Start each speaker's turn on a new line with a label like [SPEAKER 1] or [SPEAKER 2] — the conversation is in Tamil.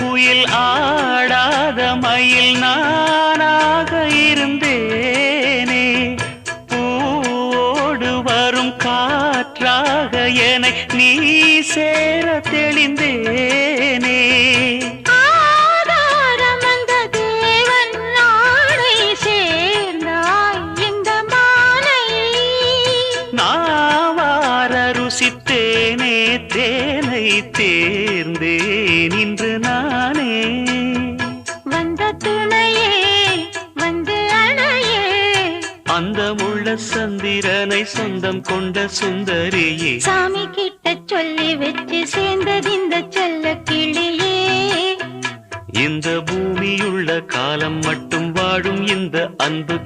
[SPEAKER 1] குயில் ஆடாத மயில் நானாக இருந்தேனே. பூவோடு வரும் காற்றாக என்னை நீ சேர தெளிந்தேனே. ருசித்தேனே தேனை தேர்ந்தேன் இன்று நானே.
[SPEAKER 2] வந்த துணையே வந்து அணையே,
[SPEAKER 1] அந்த முள்ள சந்திரனை சொந்தம் கொண்ட சுந்தரியே.
[SPEAKER 2] சாமி கிட்ட சொல்லி வச்சு சேர்ந்தது இந்த செல்ல கிளியே.
[SPEAKER 1] இந்த பூமியுள்ள காலம் மட்டும் வாழும் இந்த அன்பு